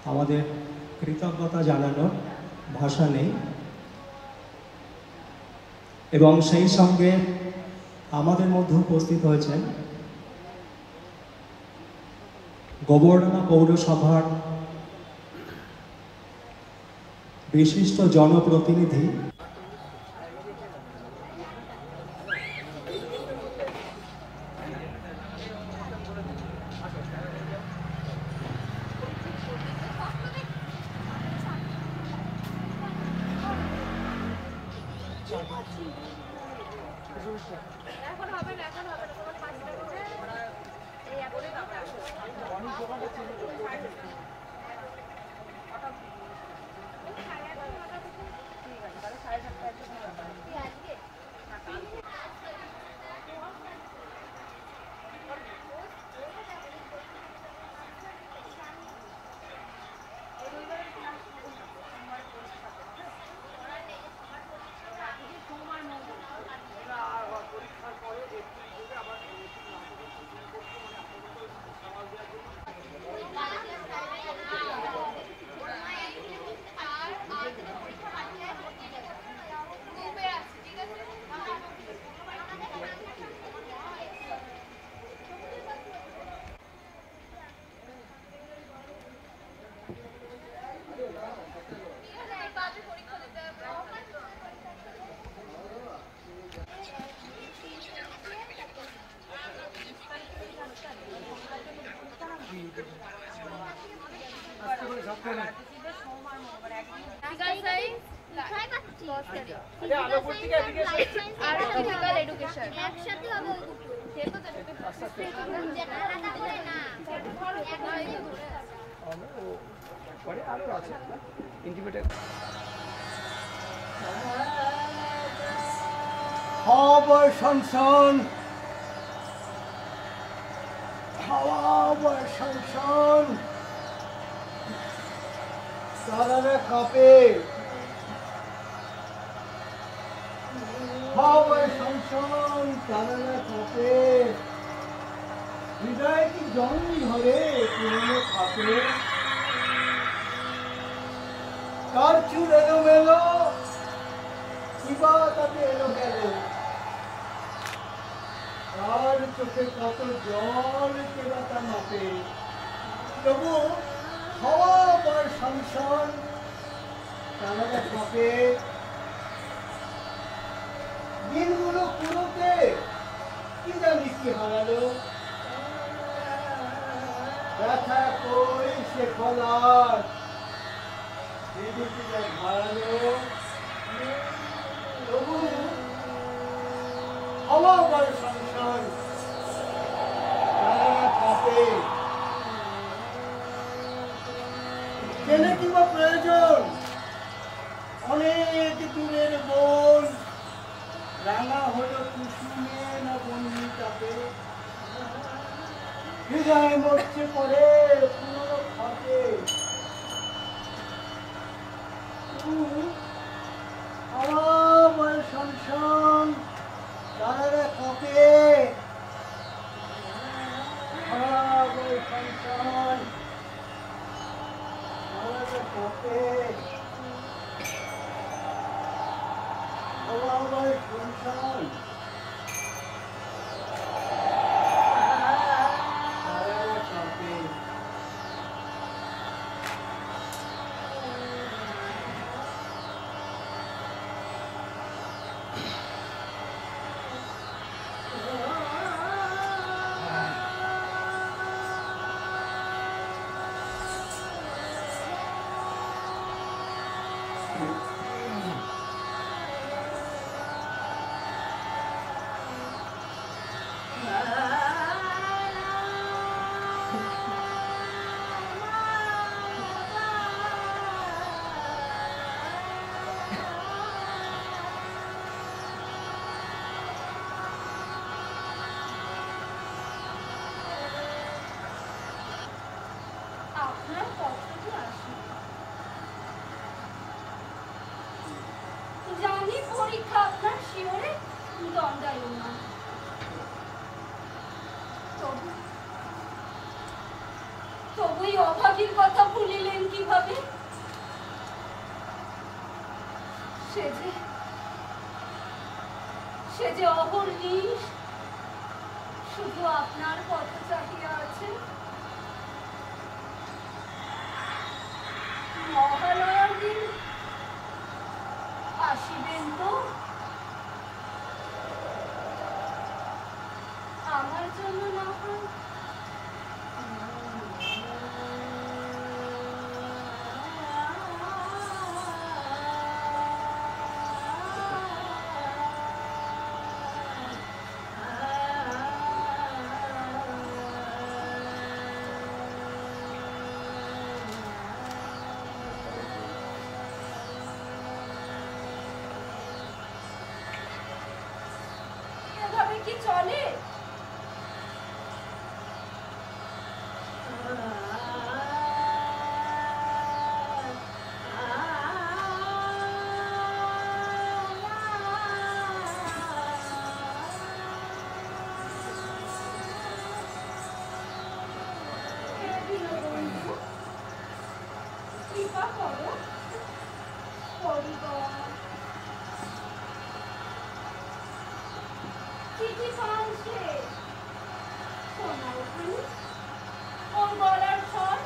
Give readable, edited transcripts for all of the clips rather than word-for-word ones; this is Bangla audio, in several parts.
আমাদের কৃতজ্ঞতা জানানোর ভাষা নেই। এবং সেই সঙ্গে আমাদের মধ্যে উপস্থিত হয়েছেন গোবরডাঙ্গা পৌরসভার বিশিষ্ট জনপ্রতিনিধি সংসন সংসন তারা কাঁপে সংসন তারা কাঁপে হৃদয় কি জং ধরে পুরনো কাঁপে কার চুল এলো মেলো কিবা তাতে এলো গেল আর চোখে কত জল কেবা তা মাপে তবু হওয়ার সংসার তারা কাঁপে দিনগুলো পুরোতে কি জানি কি হারালো ব্যথা কই সে খোলার হারালো তবু হওয়ার সংসার তারা কাঁপে জেনে কিংবা প্রয়োজন অনেক দূরের বন রাঙা হলো কুসুমে না বন্যি তাপে হৃদয় মরছে পরে পুরো খাতে আমার সংসার তারা কাঁপে আমার সংসার তারা কাঁপে আমার সংসার তারা কাঁপে তবুই অভাগীর কথা ভুলিলেন কি সে যে সে যে অহর্নিশ শুধু আপনার পথ চাহিয়া আছে। মহালয়ার দিন আসিবেন তো? আমার জন্য না হয় এভাবে কি চলে? কৃপা করো হরিবল। চিঠি পান সে শোনা ওখানে ওর গলার স্বর।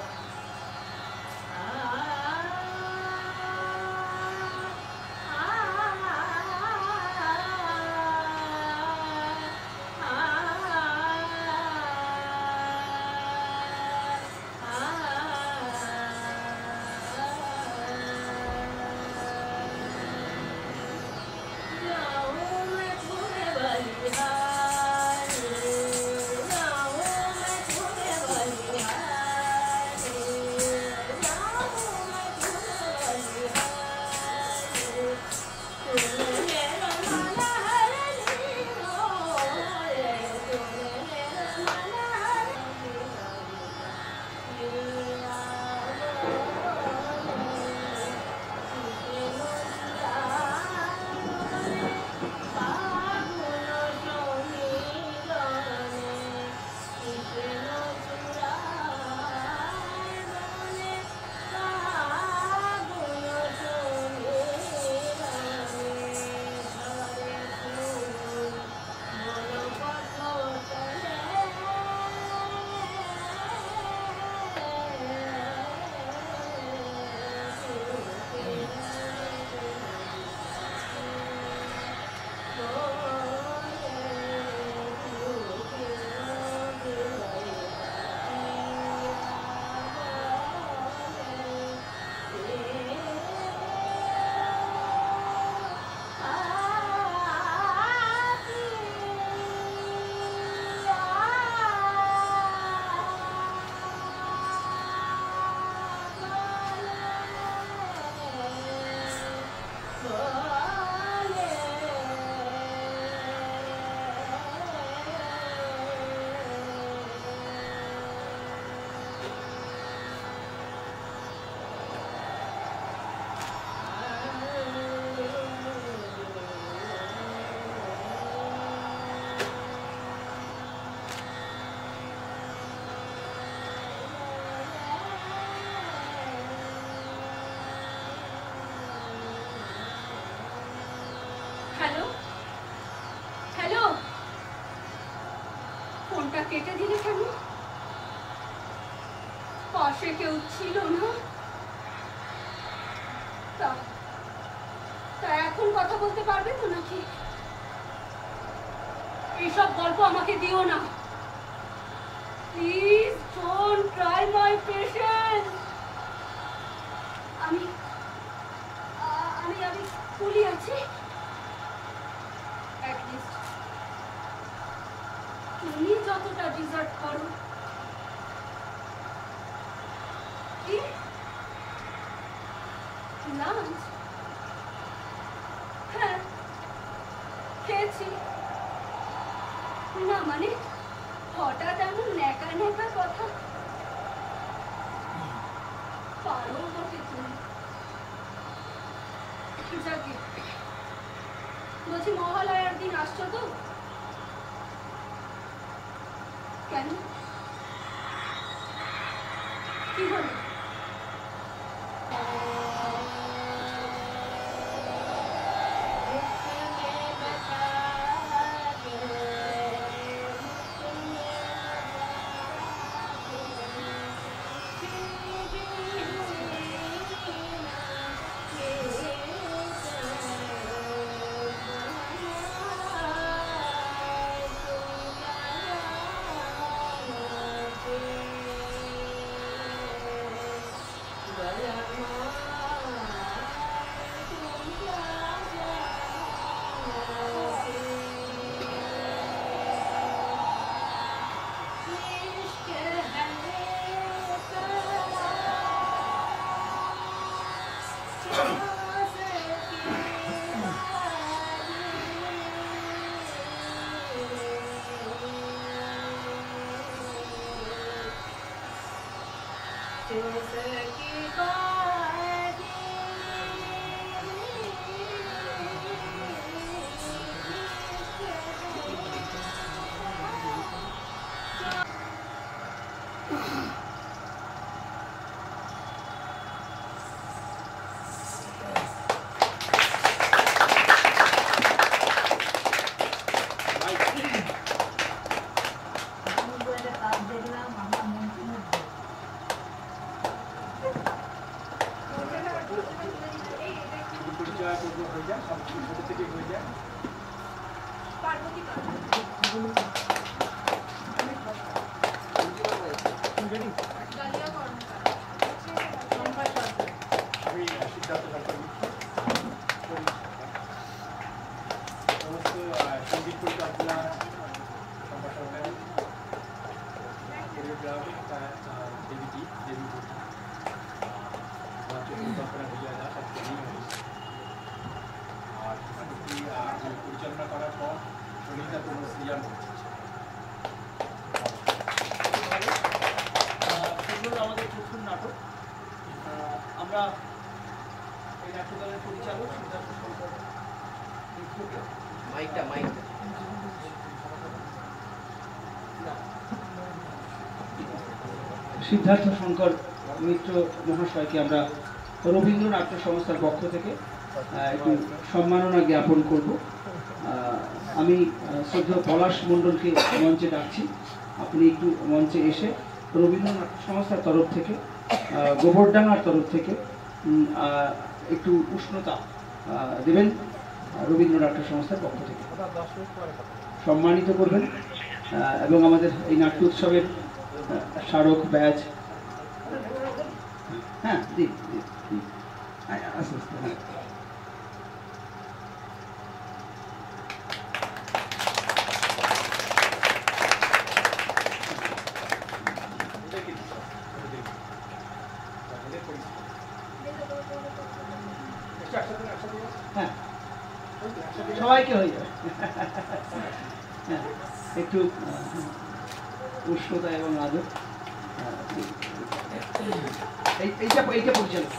হ্যালো হ্যালো, ফোনটা কেটে দিলে কেন? পাশে কেউ ছিল না? তা তা এখন কথা বলতে পারবে তো নাকি? এইসব গল্প আমাকে দিও না please. Don't try my patience. আমি আমি আমি কুলি আছি। অ্যাটলিস্ট তুমি যতটা ডিজার্ভ করো। কি লাঞ্চ? হ্যাঁ খেয়েছি না। মানে হঠাৎ এমন ন্যাকা ন্যাকা কথা পারো বটে তুমি। যাকে বলছি মহালয়ার দিন আসছো তো? কেন কি হলো? পরিচালনা করার পর সঙ্গীতা কোনো সিরিয়াল আমাদের প্রথম নাটক। আমরা এই নাট্যদলের পরিচালক সিদ্ধার্থ শঙ্কর মিত্র মহাশয়কে আমরা রবীন্দ্র নাট্য সংস্থার পক্ষ থেকে একটু সম্মাননা জ্ঞাপন করব। আমি শ্রদ্ধেয় পলাশ মণ্ডলকে মঞ্চে ডাকছি, আপনি একটু মঞ্চে এসে রবীন্দ্র নাট্য সংস্থার তরফ থেকে, গোবরডাঙ্গার তরফ থেকে একটু উষ্ণতা দেবেন রবীন্দ্র নাট্য সংস্থার পক্ষ থেকে সম্মানিত করবেন। এবং আমাদের এই নাট্য উৎসবের স্মারক ব্যাজ, হ্যাঁ দিন আস্তে আস্তে, হ্যাঁ হ্যাঁ সবাইকে হয়ে যাবে, হ্যাঁ একটু উষ্ণতা এবং আদর। এইটা পরিচালক,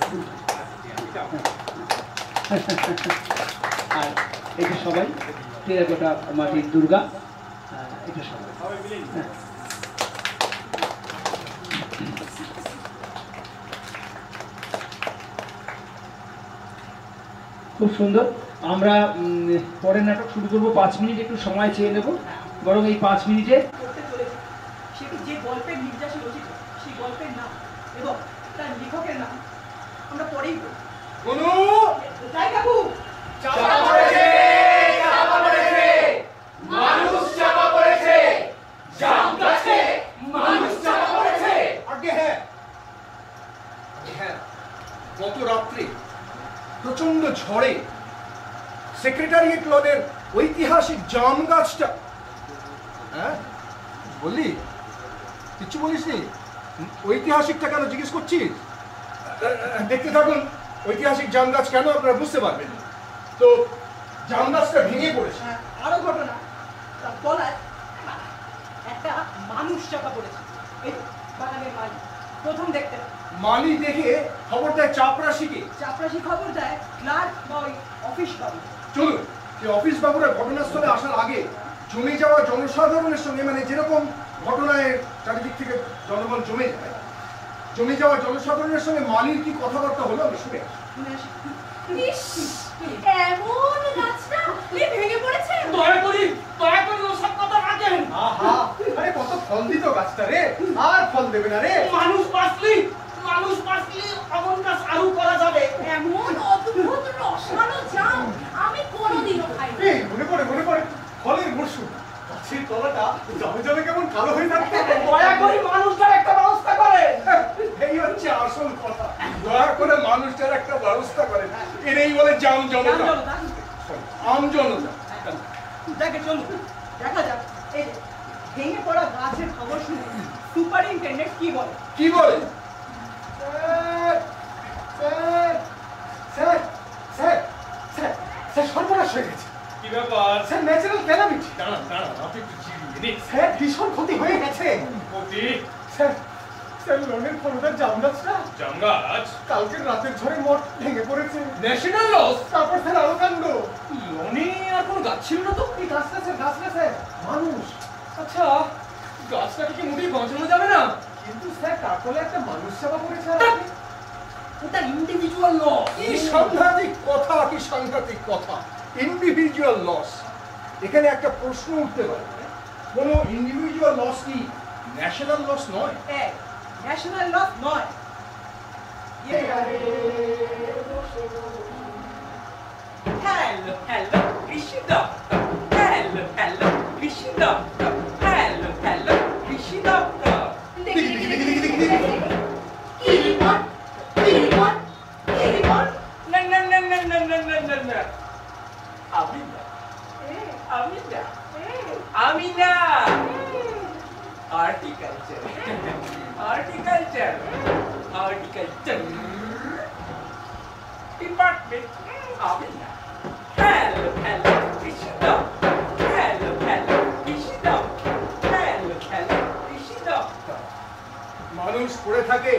আর এটা সবাই টেরাকোটা মাটির দুর্গা, এটা সবাই খুব সুন্দর। আমরা পরের নাটক শুরু করবো, 5 মিনিট একটু সময় চেয়ে নেব, বরং এই 5 মিনিটে সেটি যে গল্পের নির্যাসী রচিত সেই গল্পের নাম এবং তার লেখকের নাম আমরা পরেই গত রাত্রে প্রচন্ড ঝড়ে সেক্রেটারিয়েট লনের ঐতিহাসিক জাম গাছটা, হ্যাঁ বললি কিচ্ছু বলিসনি? ঐতিহাসিকটা কেন জিজ্ঞেস করছিস? দেখতে থাকুন ঐতিহাসিক জাম গাছ কেন, আপনারা বুঝতে পারবেন। তো জাম গাছটা ভেঙে পড়েছে। আরো ঘটনা, তার তলায় একটা মানুষ চাপা পড়েছে। এই বাগানের মালি প্রথম দেখতে মালি দেখে খবর দেয় চাপরাশিকে, চাপরাশি খবর দেয় ক্লার্ক বা ওই অফিস বাবু। চলুন এই অফিস বাবুরা ঘটনাস্থলে আসার আগে জমে যাওয়া জনসাধারণের সঙ্গে, মানে যেরকম ঘটনায় চারিদিক থেকে জনগণ জমে যায়, জমে যাওয়া জনসাধারণের সঙ্গে মালির কি কথাবার্তা হলো আমি শুনে আসি। এমন গাছটা ভেঙে পড়েছে। দয়া করি ওসব কথা রাখেন। আহা, আরে কত ফল দিত গাছটা রে, আর ফল দেবে না রে। মানুষ বাঁচলি অমন গাছ আরো করা যাবে। এমন অদ্ভুত রসালো জাম আমি কোনোদিনও খাইনি। এই মনে পড়ে ফলের মরশুম, গাছের তলাটা জমে জমে কেমন কালো হয়ে থাকতো। দয়া করি মানুষটার একটা ব্যবস্থা করে। এই হচ্ছে আসল কথা, দয়া করে মানুষটার একটা ব্যবস্থা করে। এটাই বলে জাম জনতা, আম জনতা। দেখে চলুন দেখা যাক এই যে ভেঙে পড়া গাছের খবর শুনে সুপারিনটেন্ডেন্ট কি বলে। কি বলে? স্যার সর্বনাশ হয়ে গেছে। কি ব্যাপার? Sir natural calamity. দাঁড়ান আপনি একটু জিরিয়ে নিন। স্যার ভীষণ ক্ষতি হয়ে গেছে। ক্ষতি? স্যার স্যার লোনের ক্ষমতার জামগাছটা জামগাছ কালকের রাতের ঝড়ে মঠ ভেঙে পড়েছে। National loss. তারপর স্যার আরো কাণ্ড। লনে আর কোনো গাছ ছিল না তো? এই গাছটা স্যার মানুষ। আচ্ছা, গাছটাকে কি মোটেই বাঁচানো যাবে না? কিন্তু স্যার তারপরে একটা মানুষ সেবা করেছে। ওটা ইন্ডিভিজুয়াল লস। কি সাংঘাতিক কথা, কি সাংঘাতিক কথা। Individual loss. এখানে একটা প্রশ্ন উঠতে পারে, কোনো ইন্ডিভিজুয়াল লস কি ন্যাশনাল লস নয়? ন্যাশনাল লস নয়। হ্যালো হ্যালো কৃষি দপ্তর, হ্যালো হ্যালো কৃষি দপ্তর, হ্যালো হ্যালো কৃষি দপ্তর। কি রিপোর্ট? কি রিপোর্ট? কি রিপোর্ট? না না না না না না না না না, আমি না, আমি না, আমি না। Horticulture, horticulture, horticulture department. আমি না। Hello, hello, কৃষি দপ্তর, hello, hello, কৃষি দপ্তর, hello, hello, কৃষি দপ্তর। মানুষ পড়ে থাকে,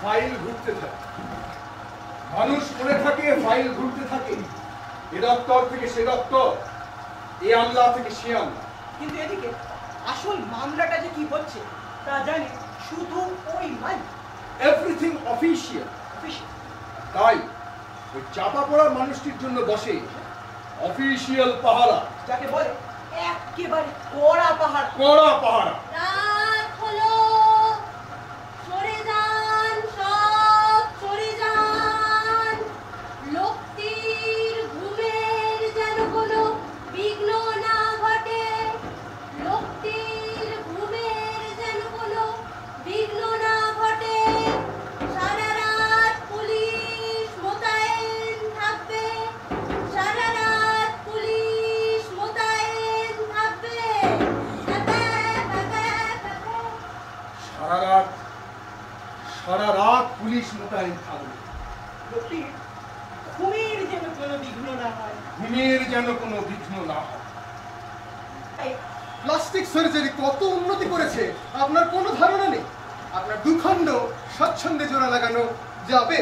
ফাইল ঘুরতে থাকে। মানুষ পড়ে থাকে, ফাইল ঘুরতে থাকে। এ দপ্তর থেকে সে দপ্তর, এ আমলা থেকে সে আমলা। কিন্তু এদিকে আসল মামলাটা যে কি হচ্ছে তা জানে শুধু ওই মালিক। Everything official. তাই ওই চাপা পড়া মানুষটির জন্য বসে অফিসিয়াল পাহারা, যাকে বলে একেবারে কড়া পাহাড়। কড়া পাহারা। রাত হলো, সরে যান, সব সরে যান। লোকটির ঘুমের যেন কোনো বিঘ্ন না ঘটে, লোকটির ঘুমের যেন কোনো বিঘ্ন না ঘটে। সারা রাত পুলিশ মোতায়েন থাকবে, সারা রাত পুলিশ মোতায়েন থাকবে। সারা রাত পুলিশ মোতায়েন থাকবে। লোকটির ঘুমের যেন কোনো বিঘ্ন না হয়। ঘুমের যেন কোনো বিঘ্ন না হয়। তাই প্লাস্টিক সার্জারি কত উন্নতি করেছে আপনার কোনো ধারণা নেই। আপনার দুখণ্ড স্বচ্ছন্দে জোড়া লাগানো যাবে।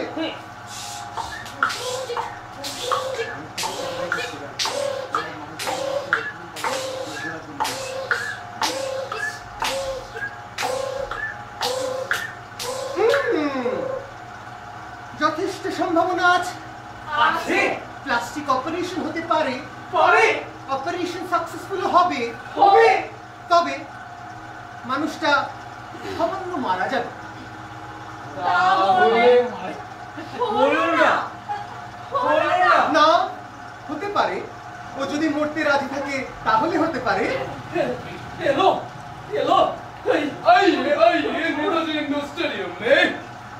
যথেষ্ট সম্ভাবনা আছে। আছে, প্লাস্টিক অপারেশন হতে পারে, পরে অপারেশন সাকসেসফুল হবে, হবে। তবে মানুষটা সামান্য মারা যাবে। তাহলে হলো না, হলো না। না, হতে পারে। ও যদি মরতে রাজি থাকে তাহলে হতে পারে। এলো এলো आइए आइए नीरज इंडो स्टेडियम में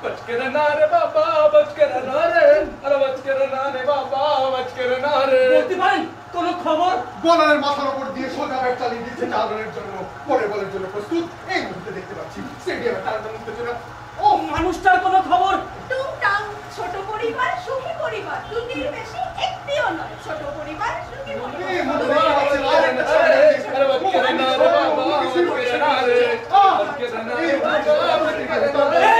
बच के रहना रे बाबा, बच के रहना रे, अरे बच के रहना रे बाबा, बच के रहना रे। বলতে পারেন কোনো খবর? বলারের মাথার উপর দিয়ে সোজা ব্যাট চালিয়ে দিচ্ছে চালানোর জন্য, পরে বলের জন্য প্রস্তুত। এই মুহূর্তে দেখতে পাচ্ছি স্টেডিয়ামে টার্গেট উত্তেজনা। ও মানুষটার কোনো খবর? টুংটাং, ছোট পরিবার সুখী পরিবার, দুটির বেশি একটিও নয়। ছোট পরিবার সুখী পরিবার। এই মুহূর্তে দেখতে পাচ্ছি লালের পেছনে अरे बच के रहना रे बाबा, बच के रहना रे, बच के रहना रे बाबा, बच के रहना रे।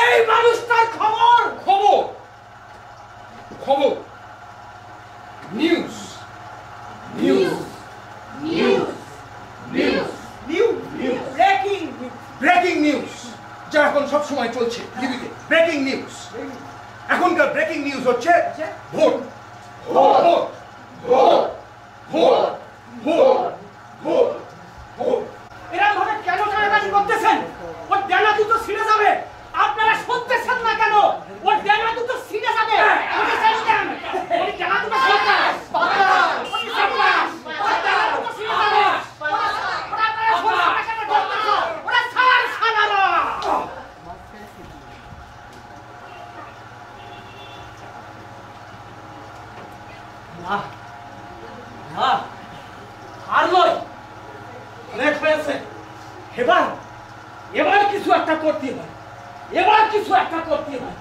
এই মানুষটার খবর? খবর খবর news news news, news, news, breaking news. Breaking news, যা এখন সব সময় চলছে টিভিতে। Breaking news. এখনকার ব্রেকিং নিউজ হচ্ছে vote vote vote vote vote vote vote. এরা ভাবে কেন টানাটানি করতেছেন? ওর ডানা দুটো ছিঁড়ে যাবে। আপনারা শুনতেছেন না কেন? ওর ডানা দুটো ছিঁড়ে যাবে। ওকে ছেড়ে দেন। ওর ডানা দুটো ছিঁড়ে যাবে। ওকে ছেড়ে দেন। ওর ডানা দুটো ছিঁড়ে যাবে। ওরা আপনারা শুনছেন না কেন? ওরা ছাড় ছাড়ারা। না না, আর নয়, অনেক হয়েছে। এবার কিছু একটা করতে হবে। এবার কিছু একটা করতে হবে।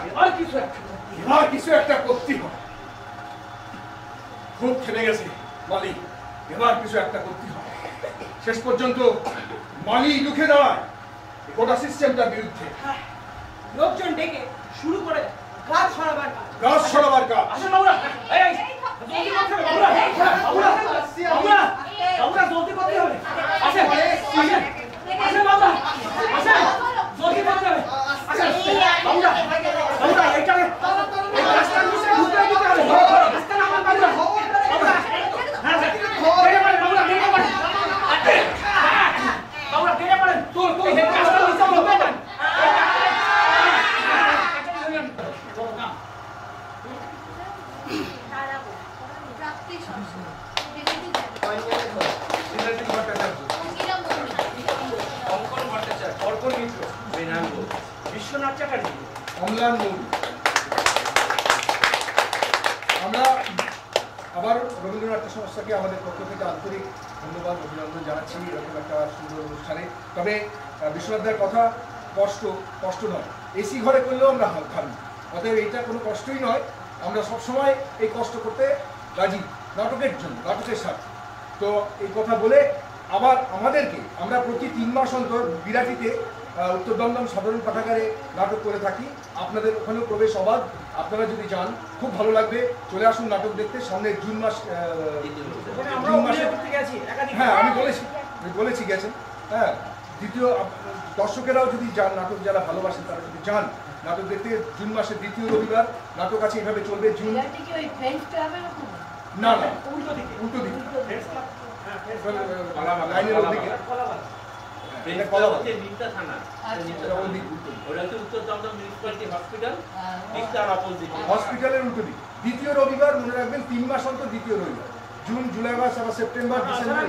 এবার কিছু একটা করতে হবে। এবার কিছু একটা করতে হবে। খুব থেমে গেছে মালি, এবার কিছু একটা করতে হবে। শেষ পর্যন্ত মালি রুখে দাঁড়ায়। গোটা সিস্টেমটার বিরুদ্ধে। লোকজন ডেকে শুরু করে গাছ সরাবার কাজ। গাছ সরাবার কাজ। আসেন বাবুরা, এই জলদি করতে হবে বাবুরা, বাবুরা বাবুরা বাবুরা জলদি করতে হবে। আসেন আসেন আসেন বাবুরা, আসেন জলদি করতে হবে। আসেন বাবুরা বাবুরা এইটাকে এই রাস্তার নিচে ঢুকে দিতে হবে। রাস্তা না আমার বাবুরা বাবুরা, হ্যাঁ বেরিয়ে পড়েন বাবুরা, বেরিয়ে পড়েন বাবুরা, বেরিয়ে পড়েন। তোর রাস্তার নিচে ঢুকে দেন। বিশ্বনাথ চ্যাটার্জি, অম্লান মৌরি। আমরা আবার রবীন্দ্রনাথ সংস্থাকে আমাদের পক্ষ থেকে আন্তরিক ধন্যবাদ অভিনন্দন জানাচ্ছি এরকম একটা সুন্দর অনুষ্ঠানে। তবে বিশ্বনাথদের কথা কষ্ট নয়, এসি ঘরে করলেও আমরা ভাবি, অতএব এইটা কোনো কষ্টই নয়। আমরা সবসময় এই কষ্ট করতে রাজি নাটকের জন্য, নাটকের সাথে। তো এই কথা বলে আবার আমাদেরকে আমরা প্রতি 3 মাস অন্তর বিরাটিতে উত্তর দমদম সাধারণ পাঠাগারে নাটক করে থাকি। আপনাদের ওখানেও প্রবেশ অবাধ, আপনারা যদি যান খুব ভালো লাগবে। চলে আসুন নাটক দেখতে। সামনে জুন মাসে, হ্যাঁ আমি বলেছি গেছেন। হ্যাঁ, দ্বিতীয় দর্শকেরাও যদি যান, নাটক যারা ভালোবাসেন তারা যদি যান নাটক দেখতে, জুন মাসের 2য় রবিবার নাটক আছে। এইভাবে চলবে জুন। না না, উল্টো দিকে লাইনের ওদিকে। হসপিটালের উল্টো দিক, 2য় রবিবার মনে রাখবেন। 3 মাস অন্তর 2য় রবিবার, জুন, জুলাই মাস, আবার সেপ্টেম্বর, ডিসেম্বর।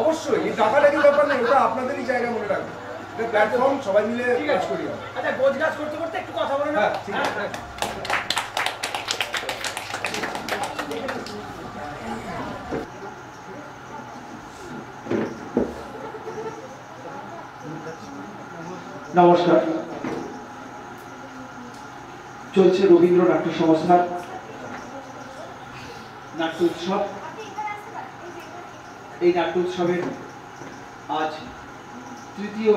অবশ্যই এই টাকা লেগে ব্যাপার নেই, ওটা আপনাদেরই জায়গা মনে রাখবেন। এটা প্ল্যাটফর্ম, সবাই মিলে কাজ করি। আচ্ছা, গোছ গাছ করতে করতে একটু কথা বলে না। হ্যাঁ ঠিক আছে। নমস্কার। চলছে রবীন্দ্র নাট্য সংস্থার নাট্য উৎসব। এই নাট্য উৎসবের আজ 3য়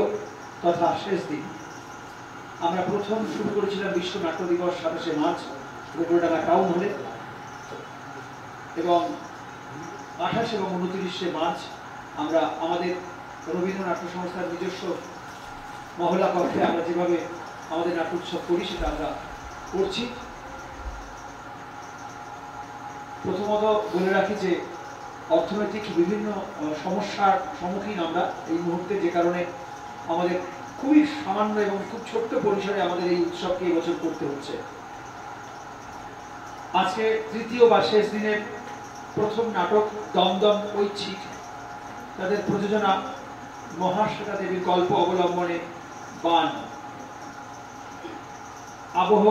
তথা শেষ দিন। আমরা প্রথম শুরু করেছিলাম বিশ্ব নাট্য দিবস 27শে মার্চ গোবরডাঙ্গা টাউন হলে, এবং 28 এবং 29শে মার্চ আমরা আমাদের রবীন্দ্র নাট্য সংস্থার নিজস্ব মহলা কক্ষে আমরা যেভাবে আমাদের নাট্য উৎসব করি সেটা আমরা করছি। প্রথমত বলে রাখি যে অর্থনৈতিক বিভিন্ন সমস্যার সম্মুখীন আমরা এই মুহূর্তে, যে কারণে আমাদের খুবই সামান্য এবং খুব ছোট্ট পরিসরে আমাদের এই উৎসবকে এবছর করতে হচ্ছে। আজকে 3য় বা শেষ দিনের প্রথম নাটক দমদম ঐচ্ছিক, তাদের প্রযোজনা মহাশ্বেতা দেবীর গল্প অবলম্বনে বান, আবহ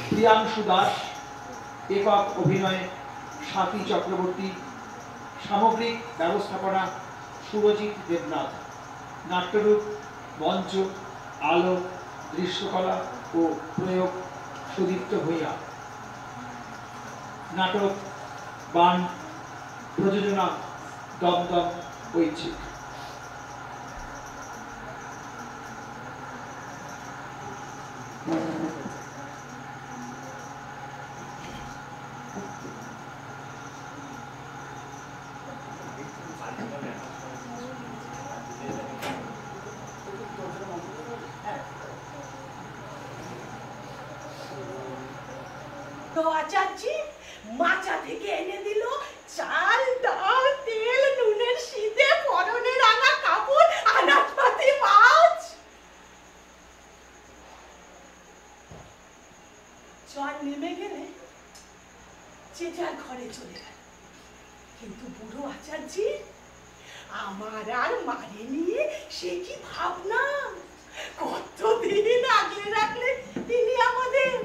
প্রিয়াংশু দাস, একক অভিনয়ে স্বাতী চক্রবর্তী, সামগ্রিক ব্যবস্থাপনা সুরজিৎ দেবনাথ, নাট্যরূপ, মঞ্চ, আলো, দৃশ্যকলা ও প্রয়োগ সুদীপ্ত ভূঁইয়া। নাটক বান, প্রযোজনা দমদম ঐচ্ছিক। তো আচার্যি মাচা থেকে এনে দিল চাল, ডাল, তেল, নুনের শীতে, পরনে রাঙা কাপড়, আনাজপাতি, মাছ। জল নেমে গেলে যে যার ঘরে চলে গেল। কিন্তু বুড়ো আচার্যি আমার আর মারে নিয়ে সে কি ভাবনা, কতদিন আগলে রাখলে তিনি আমাদের।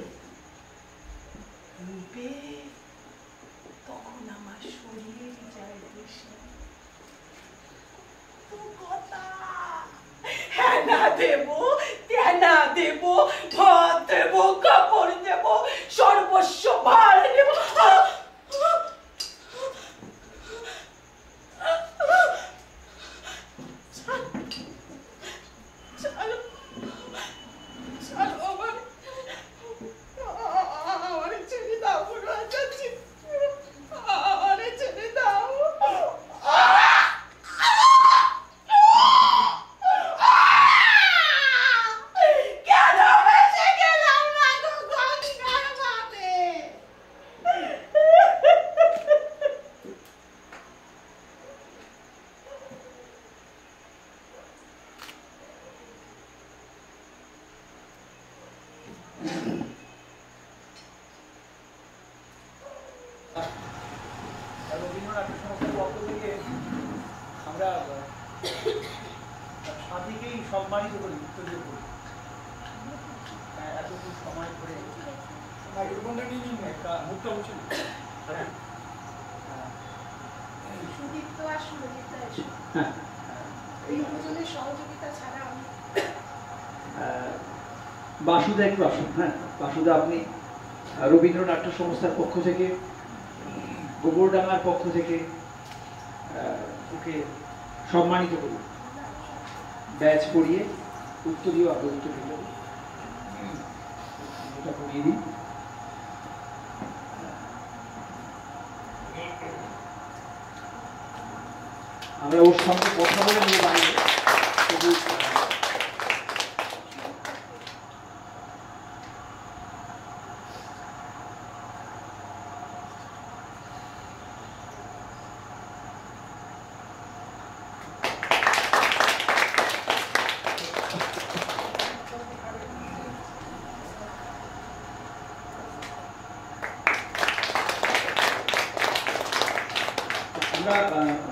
তখন আমার শরীর যায় বেশি। কথা হ্যাঁ না দেব, তেনা দেব, ভাত দেব, কাপড় দেব, সর্বস্ব ভার দেব। রবীন্দ্রনাথ সংস্থার পক্ষ থেকে আমরা স্বামীকেই সম্মানিত করি, উত্তরীয় করি। এতটুকু সময় ধরে মাইক্রোফোনটা নিয়ে নিন, একটা মুখটা মুছে নিন। সুদীপ্ত আর সুরজিতা এসো। এই দুজনের সহযোগিতা ছাড়া আমি বাসুদা একটু আসুন। হ্যাঁ বাসুদা, আপনি রবীন্দ্রনাট্য সংস্থার পক্ষ থেকে, গোবরডাঙ্গার পক্ষ থেকে ওকে সম্মানিত করুন, ব্যাচ পরিয়ে উত্তরীয় আগে উত্তরীয় এটা করিয়ে দিন। আমরা ওর সঙ্গে কথা বলে নিয়ে বাইরে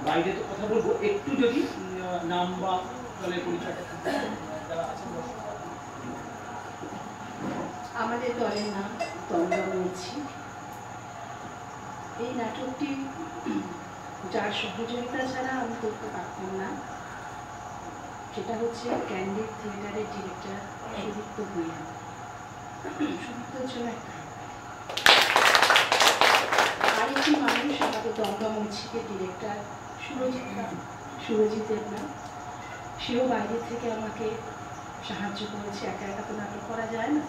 বাইরে তো কথা বলবো, একটু যদি নাম বা দলের পরিচয়টা যারা আছেন। আমাদের দলের নাম দমদমছি। এই নাটকটি যার সহযোগিতা ছাড়া আমি করতে পারতাম না, সেটা হচ্ছে ক্যান্ডিড থিয়েটারের ডিরেক্টর সুদীপ্ত ভূঁইয়া। সুদীপ্তর জন্য আরেকটি মানুষ আমাদের দমদমছিকে ডিরেক্টর সুরজিতের নাম। সেও বাইরে থেকে আমাকে সাহায্য করেছে, একা একা তো নাটক করা যায় না।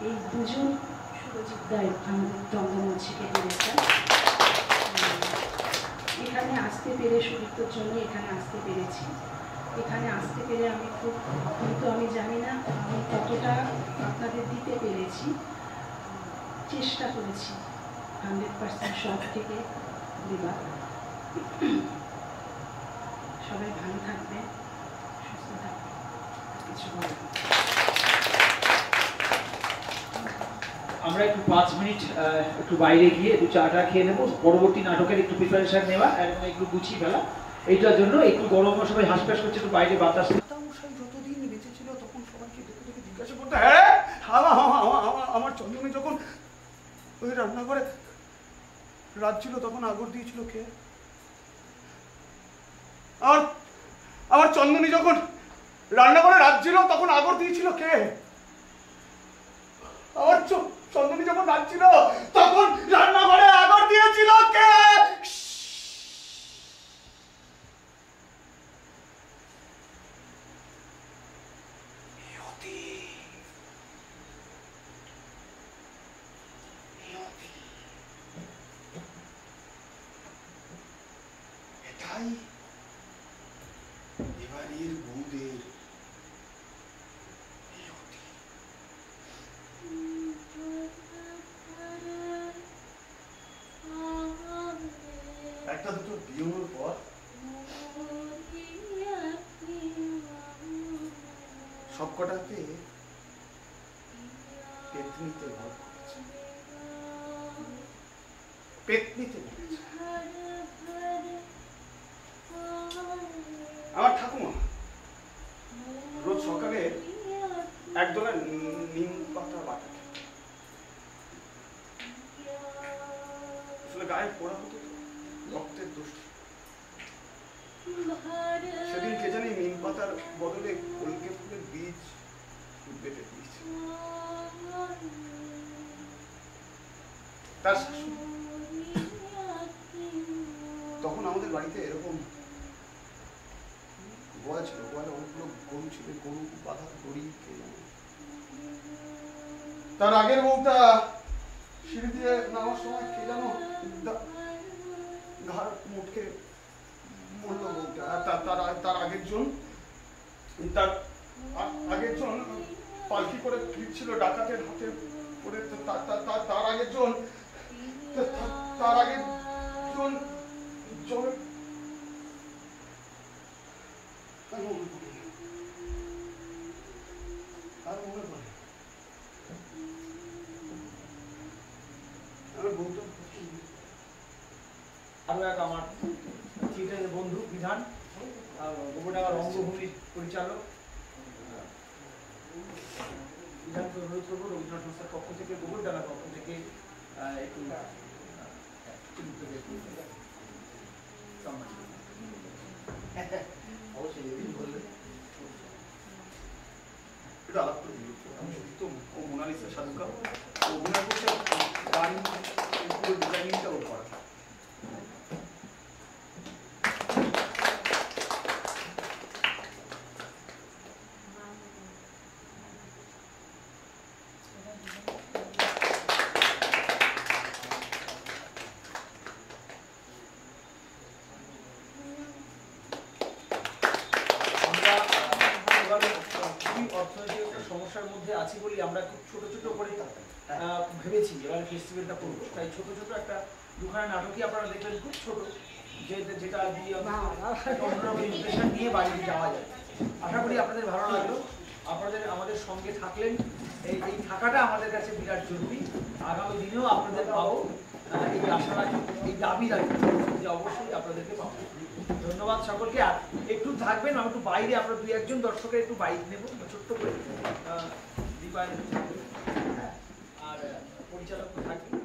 এই দুজন সুরজিৎ দায় আমাদের দমদমছিকে ডিরেক্টর। এখানে আসতে পেরে সুদীপ্তর জন্য এখানে আসতে পেরেছি। এখানে আসতে পেরে আমি খুব, কিন্তু আমি জানি না আমি কতটা আপনাদের দিতে পেরেছি। চেষ্টা করেছি 100% সব থেকে দেবার। সবাই ভালো থাকবে, সুস্থ থাকবে, কিছু বলবো। আমরা একটু 5 মিনিট একটু বাইরে গিয়ে একটু চাটা খেয়ে নেবো, পরবর্তী নাটকের একটু প্রিপারেশন নেওয়া এবং একটু গুছিয়ে ফেলা। এইটার জন্য একটু গরম, সবাই হাসপাস করছে, একটু বাইরে বাতাস। যতদিন বেঁচে ছিল তখন সবাইকে দেখে দেখে জিজ্ঞাসা করতে, হ্যাঁ আমার চন্দনী যখন ওই রান্নাঘরে রাত ছিল তখন আগর দিয়েছিল কে? আমার চন্দনী যখন রান্নাঘরে রাত ছিল তখন আগর দিয়েছিল কে? আমার চন্দনী যখন রাত ছিল তখন রান্নাঘরে আগর দিয়েছিল কে? এটাই এবারের বউদের একটা দুটো বিয়ের পর সবকটাকে পেতনিতে ভর করেছে, পেতনিতে বলেছে। আমার ঠাকুমা রোজ সকালে একদলা নিম পাতা বাটা খেত। আসলে গায়ে পোড়া হতো, রক্তের দোষ। সেদিন কে জানি নিম পাতার বদলে কলকে ফুলের বীজ বেটে দিয়েছে। তার শাশুড়ি তখন আমাদের বাড়িতে এরকম গোয়াল ছিল, গোয়ালে অনেকগুলো গরু ছিল, গরু বাঁধা দড়ি কে জানে। তার আগের বউটা সিঁড়ি দিয়ে নামার সময় কে জানো ঘাড় মুটকে মরলো বউটা। তার আগের জন পালকি করে ফিরছিল ডাকাতের হাতে পড়ে। তার আগের জন জলে আর মনে পড়ে গৌতম, আরো এক আমার থিয়েটারের বন্ধু বিধান, গোবরডাঙ্গা রঙ্গভূমির পরিচালক বিধানকে অনুরোধ করবো রবীন্দ্র সংস্থার পক্ষ থেকে, গোবরডাঙ্গার পক্ষ থেকে একটু সম্মান। অবশ্যই বললে এটা আলাপ করে দিল। আমি সত্যি ও মোনালিসা সাধুকা ও অভিনয় করছে, গাড়ি পুরো ডিজাইনিংটা ওর করা। অর্থনৈতিক একটা সমস্যার মধ্যে আছি বলি আমরা খুব ছোট ছোট করে ভেবেছি এবারে ফেস্টিভ্যালটা করবো, তাই ছোট ছোট একটা দুখানা নাটকই আপনারা দেখলেন, খুব ছোট, যেটা দিয়ে অন্যরকম ইমপ্রেশন নিয়ে বাড়িতে যাওয়া যায়। আশা করি আপনাদের ভালো লাগলো, আপনাদের আমাদের সঙ্গে থাকলেন, এই থাকাটা আমাদের কাছে বিরাট জরুরি। আগামী দিনেও আপনাদের পাবো এই আশা রাখি, এই দাবি রাখি যে অবশ্যই আপনাদেরকে পাবো। ধন্যবাদ সকলকে। আর একটু থাকবেন, আমি একটু বাইরে আমরা 2-1 দর্শকের একটু বাইক নেব ছোট্ট করে, দীপায়ন আর পরিচালক থাকবেন।